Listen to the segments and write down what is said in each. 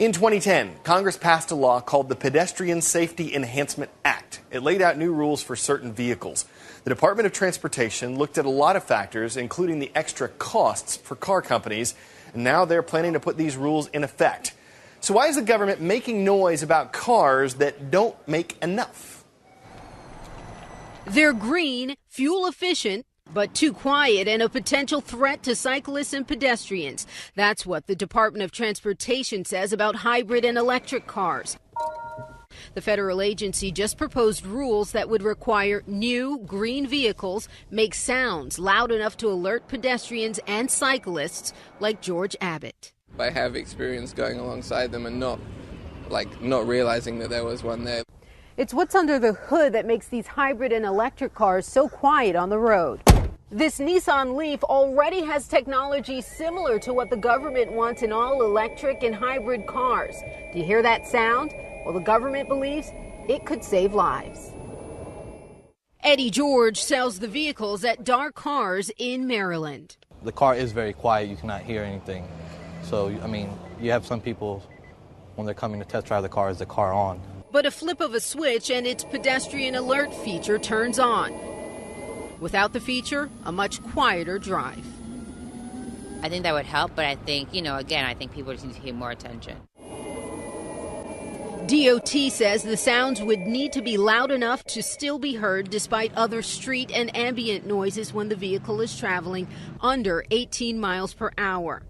In 2010, Congress passed a law called the Pedestrian Safety Enhancement Act. It laid out new rules for certain vehicles. The Department of Transportation looked at a lot of factors, including the extra costs for car companies, and now they're planning to put these rules in effect. So why is the government making noise about cars that don't make enough? They're green, fuel efficient, but too quiet and a potential threat to cyclists and pedestrians. That's what the Department of Transportation says about hybrid and electric cars. The federal agency just proposed rules that would require new green vehicles make sounds loud enough to alert pedestrians and cyclists like George Abbott. I have experience going alongside them and not realizing that there was one there. It's what's under the hood that makes these hybrid and electric cars so quiet on the road. This Nissan Leaf already has technology similar to what the government wants in all electric and hybrid cars. Do you hear that sound? Well, the government believes it could save lives. Eddie George sells the vehicles at Dark Cars in Maryland. The car is very quiet. You cannot hear anything. So, I mean, you have some people, when they're coming to test drive the car, is the car on? But a flip of a switch and its pedestrian alert feature turns on. Without the feature, a much quieter drive. I think that would help, but I think, I think people just need to pay more attention. DOT says the sounds would need to be loud enough to still be heard despite other street and ambient noises when the vehicle is traveling under 18 miles per hour.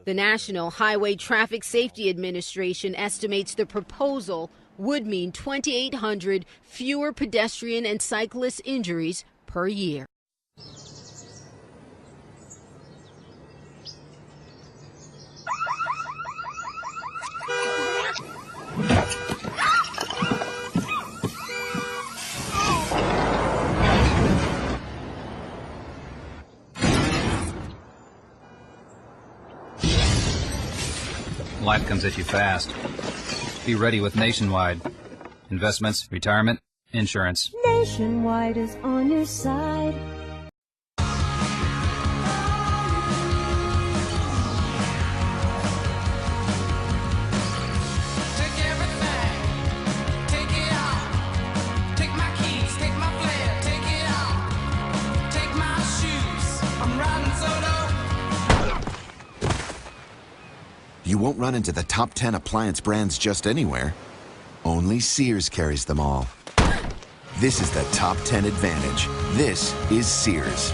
The National Highway Traffic Safety Administration estimates the proposal would mean 2,800 fewer pedestrian and cyclist injuries per year. Life comes at you fast. Be ready with Nationwide. Investments, retirement, insurance. Nationwide is on your side. Take everything, take it all. Take my keys, take my flare, take it all. Take my shoes, I'm riding solo. You won't run into the top 10 appliance brands just anywhere. Only Sears carries them all. This is the top 10 advantage. This is Sears.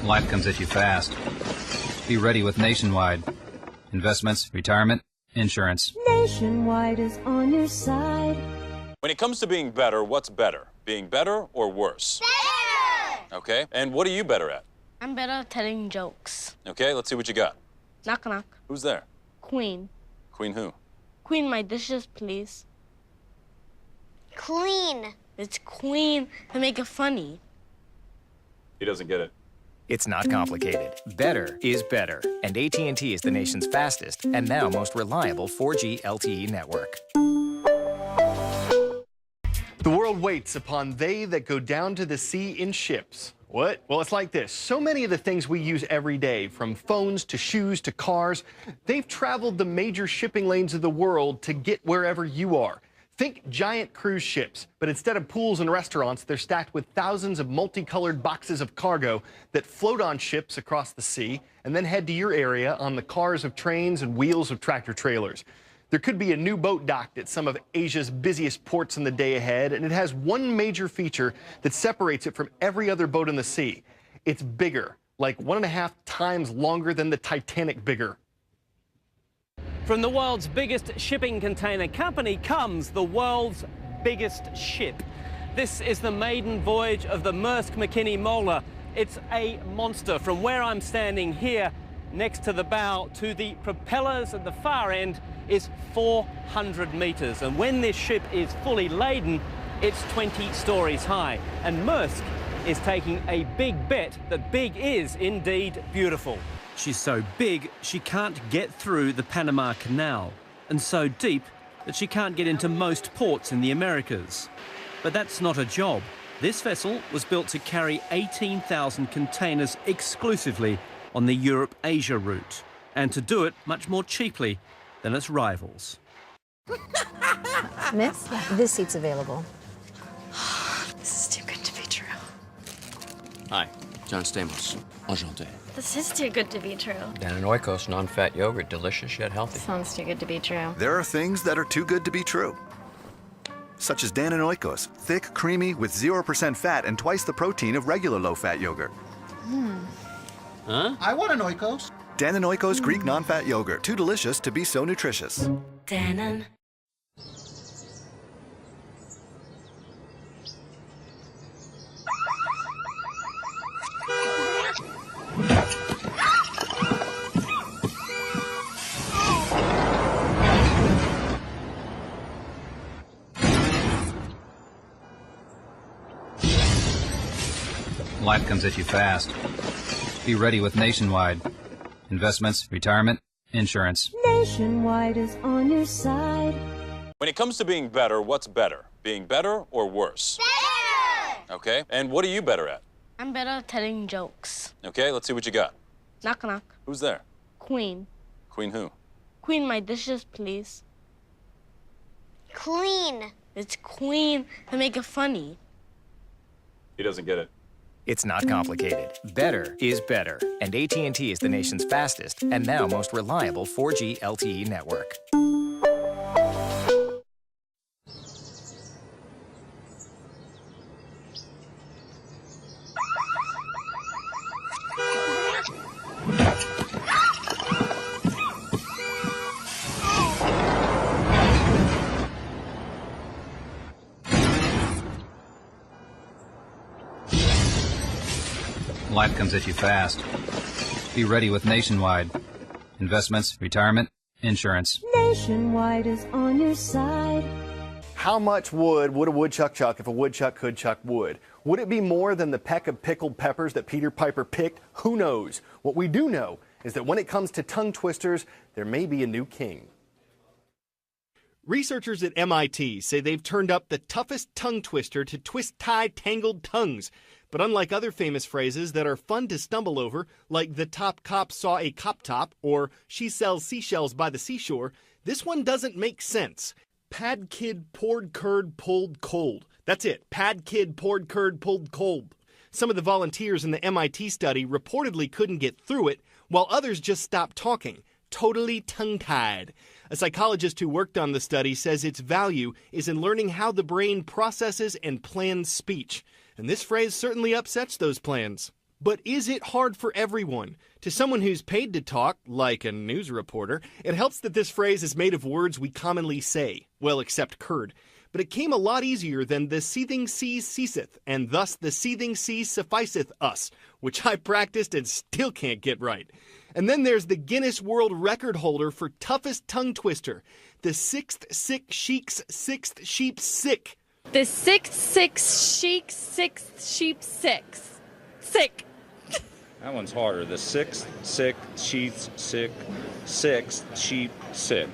Life comes at you fast. Be ready with Nationwide. Investments, retirement, insurance. Nationwide is on your side. When it comes to being better, what's better? Being better or worse? Better! Okay, and what are you better at? I'm better at telling jokes. Okay, let's see what you got. Knock, knock. Who's there? Queen. Queen who? Queen, my dishes, please. Clean. It's Queen to make it funny. He doesn't get it. It's not complicated. Better is better. And AT&T is the nation's fastest and now most reliable 4G LTE network. The world waits upon they that go down to the sea in ships. What? Well, it's like this. So many of the things we use every day, from phones to shoes to cars, they've traveled the major shipping lanes of the world to get wherever you are. Think giant cruise ships, but instead of pools and restaurants, they're stacked with thousands of multicolored boxes of cargo that float on ships across the sea and then head to your area on the cars of trains and wheels of tractor trailers. There could be a new boat docked at some of Asia's busiest ports in the day ahead, and it has one major feature that separates it from every other boat in the sea. It's bigger, like 1.5 times longer than the Titanic bigger. From the world's biggest shipping container company comes the world's biggest ship. This is the maiden voyage of the Maersk McKinney Moller. It's a monster. From where I'm standing here next to the bow to the propellers at the far end is 400 meters. And when this ship is fully laden, it's 20 stories high. And Maersk is taking a big bet that big is indeed beautiful. She's so big she can't get through the Panama Canal, and so deep that she can't get into most ports in the Americas. But that's not her job. This vessel was built to carry 18,000 containers exclusively on the Europe-Asia route, and to do it much more cheaply than its rivals. Miss, this seat's available. This is too good to be true. Hi, John Stamos. Enchanté. This is too good to be true. Dan and Oikos, non-fat yogurt, delicious yet healthy. Sounds too good to be true. There are things that are too good to be true. Such as Dan and Oikos, thick, creamy, with 0% fat and twice the protein of regular low-fat yogurt. Huh? I want an Oikos. Dan and Oikos Greek non-fat yogurt, too delicious to be so nutritious. Dan and... Life comes at you fast. Be ready with Nationwide. Investments, retirement, insurance. Nationwide is on your side. When it comes to being better, what's better? Being better or worse? Better! Okay, and what are you better at? I'm better at telling jokes. Okay, let's see what you got. Knock, knock. Who's there? Queen. Queen who? Queen, my dishes, please. Clean. It's queen to make it funny. He doesn't get it. It's not complicated. Better is better. And AT&T is the nation's fastest and now most reliable 4G LTE network. Life comes at you fast. Be ready with Nationwide. Investments, retirement, insurance. Nationwide is on your side. How much wood would a woodchuck chuck if a woodchuck could chuck wood? Would it be more than the peck of pickled peppers that Peter Piper picked? Who knows? What we do know is that when it comes to tongue twisters, there may be a new king. Researchers at MIT say they've turned up the toughest tongue twister to twist tie tangled tongues. But unlike other famous phrases that are fun to stumble over, like the top cop saw a cop top or she sells seashells by the seashore, this one doesn't make sense. Pad kid poured curd pulled cold. That's it. Pad kid poured curd pulled cold. Some of the volunteers in the MIT study reportedly couldn't get through it, while others just stopped talking. Totally tongue-tied. A psychologist who worked on the study says its value is in learning how the brain processes and plans speech. And this phrase certainly upsets those plans. But is it hard for everyone? To someone who's paid to talk, like a news reporter, it helps that this phrase is made of words we commonly say, well, except curd. But it came a lot easier than the seething sea ceaseth, and thus the seething sea sufficeth us, which I practiced and still can't get right. And then there's the Guinness World Record holder for toughest tongue twister, the sixth sick sheik's sixth sheep sick. The sixth sheep six. Sick. That one's harder. The sixth sick sheep sick. Sixth sheep sick.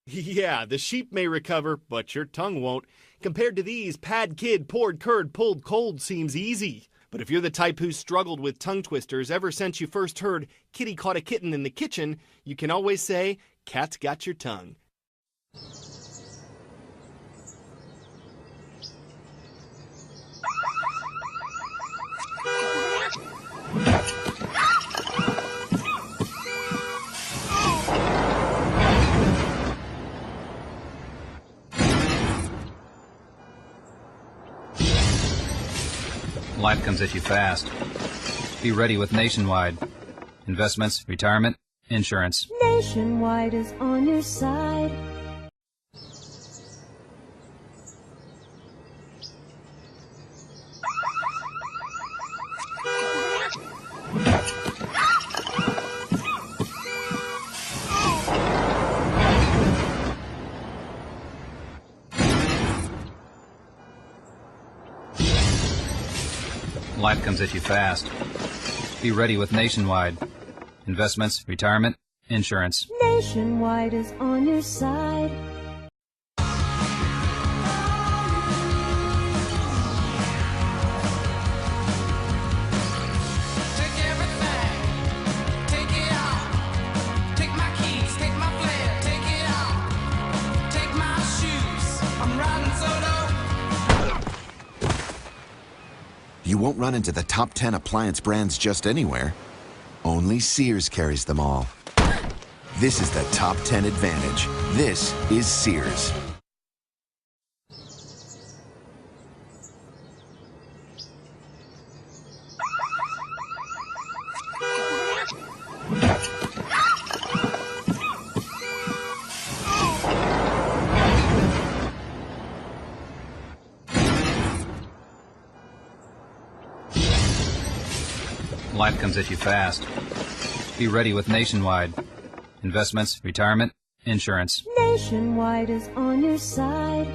Yeah, the sheep may recover, but your tongue won't. Compared to these, pad kid poured curd pulled cold seems easy. But if you're the type who's struggled with tongue twisters ever since you first heard kitty caught a kitten in the kitchen, you can always say, cat's got your tongue. Life comes at you fast. Be ready with Nationwide. Investments, retirement, insurance. Nationwide is on your side. Life comes at you fast. Be ready with Nationwide. Investments, retirement, insurance. Nationwide is on your side. Take everything, take it all. Take my keys, take my flair, take it all. Take my shoes, I'm riding solo. You won't run into the top 10 appliance brands just anywhere. Only Sears carries them all. This is the top 10 advantage. This is Sears. Life comes at you fast. Be ready with Nationwide. Investments, retirement, insurance. Nationwide is on your side.